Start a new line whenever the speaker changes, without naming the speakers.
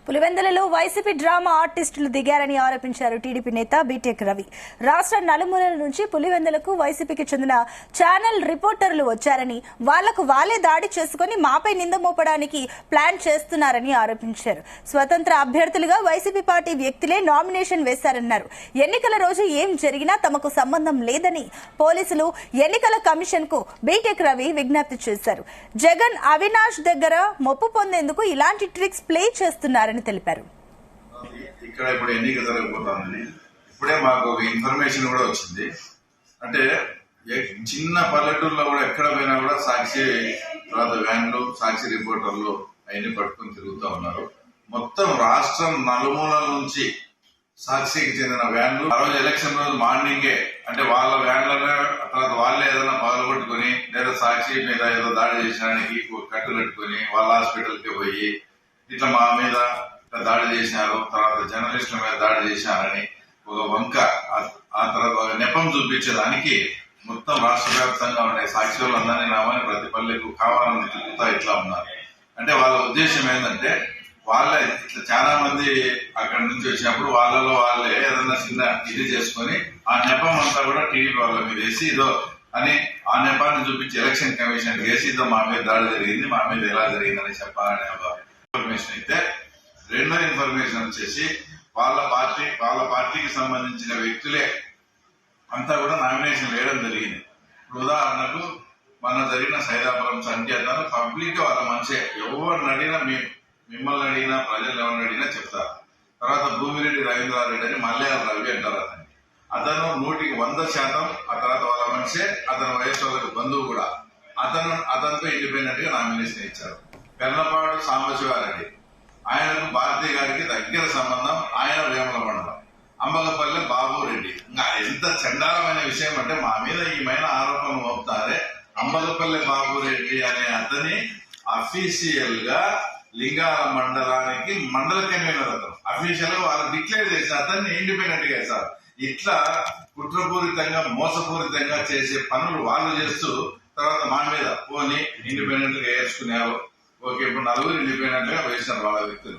పులివెందులలో YCP drama ఆర్టిస్టులు దిగారని ఆరోపించారు TDP నేత బీటెక్ రవి. రాష్ట్ర నలుమూలల నుంచి పులివెందులకు వైసీపీకి చెందిన ఛానల్ రిపోర్టర్లు వచ్చారని, వాళ్లకు వాళ్లే దాడి చేసుకుని మాపై నింద మోపడానికి ప్లాన్ చేస్తున్నారని ఆరోపించారు. స్వతంత్ర అభ్యర్థులుగా వైసీపీ పార్టీ వ్యక్తులే నామినేషన్ వేశారన్నారు. ఎన్నికల రోజు ఏం జరిగినా తమకు సంబంధం లేదని పోలీసులు, ఎన్నికల కమిషన్ కు బీటెక్ రవి విజ్ఞప్తి చేశారు. జగన్, అవినాష్ దగ్గర మొప్పు పొందేందుకు ఇలాంటి ట్రిక్స్ ప్లే చేస్తున్నారని తెలిపారు.
ఇక్కడ ఇప్పుడు ఎన్నిక జరగబోతోందని ఇప్పుడే మాకు ఒక ఇన్ఫర్మేషన్ కూడా వచ్చింది. అంటే చిన్న పల్లెటూరులో కూడా ఎక్కడ పోయినా కూడా సాక్షి తర్వాత వ్యాన్లు, సాక్షి రిపోర్టర్లు అవన్నీ పట్టుకుని తిరుగుతూ ఉన్నారు. మొత్తం రాష్ట్రం నలుమూలల నుంచి సాక్షికి చెందిన వ్యాన్లు ఆ రోజు ఎలక్షన్ రోజు మార్నింగే అంటే వాళ్ళ వ్యాన్లలో తర్వాత వాళ్ళే ఏదైనా పగలగొట్టుకుని లేదా సాక్షి మీద ఏదో దాడి చేసడానికి కట్టు కట్టుకుని వాళ్ళ హాస్పిటల్కి పోయి ఇట్లా మా మీద దాడి చేసినారు, తర్వాత జర్నలిస్టుల మీద దాడి చేసినారని ఒక వంక ఆ తర్వాత నెపం చూపించేదానికి మొత్తం రాష్ట్ర వ్యాప్తంగా ఉండే సాక్షి వాళ్ళందరినీ నామని ప్రతి పల్లెకు కావాలని తిరుగుతా ఇట్లా ఉన్నారు. అంటే వాళ్ళ ఉద్దేశం ఏంటంటే వాళ్ళ ఇట్లా చాలా మంది అక్కడి నుంచి వచ్చినప్పుడు వాళ్ళలో వాళ్ళే ఏదన్నా చిన్న ఇది చేసుకుని ఆ నెపం అంతా కూడా టీడీపీ వాళ్ళ మీద వేసి ఇదో అని ఆ నెపాన్ని చూపించి ఎలక్షన్ కమిషన్ వేసి ఇదో మా మీద దాడి జరిగింది, మా మీద ఎలా జరిగిందని చెప్పాలనే ఒక ఇన్ఫర్మేషన్ అయితే, రెండో ఇన్ఫర్మేషన్ వచ్చేసి వాళ్ళ పార్టీకి సంబంధించిన వ్యక్తులే అంతా కూడా నామినేషన్ వేయడం జరిగింది. ఇప్పుడు ఉదాహరణకు మన జరిగిన సైదాపురం సంఖ్యాతాలు పబ్లిక్ వాళ్ళ మనిషే, ఎవరిని అడిగినా మిమ్మల్ని అడిగినా ప్రజలు ఎవరిని అడిగినా చెప్తారు. తర్వాత భూమిరెడ్డి రవీంద్రారెడ్డి అని మల్యాల రవి అంటారు అతను 100% ఆ తర్వాత వాళ్ళ మనిషే, అతను వయసు వాళ్ళకి బంధువు కూడా. అతనితో ఇండిపెండెంట్ గా నామినేషన్ ఇచ్చారు. పెర్లపాడు సాంబశివారెడ్డి, ఆయనకు భారతీయ గారికి దగ్గర సంబంధం, ఆయన వేముల మండలం. అంబకపల్లి బాబు రెడ్డి. ఇంకా ఎంత చండాలమైన విషయం అంటే మా మీద ఈమైన ఆరోపణలు మోపుతారే. అంబకపల్లి బాబు రెడ్డి అనే అతని అఫీషియల్ గా లింగాల మండలానికి మండల కన్వీనర్ అతను అఫీషియల్ గా వాళ్ళు డిక్లేర్ చేసిన అతన్ని ఇండిపెండెంట్ గా వేశారు. ఇట్లా కుట్రపూరితంగా మోసపూరితంగా చేసే పనులు వాళ్ళు చేస్తూ తర్వాత మా మీద పోనీ ఇండిపెండెంట్ గా వేసుకున్నారు. ఓకే, ఇప్పుడు నలుగురు ఇండిపెండెంట్ గా వేసినారు వాళ్ళ వ్యక్తులు.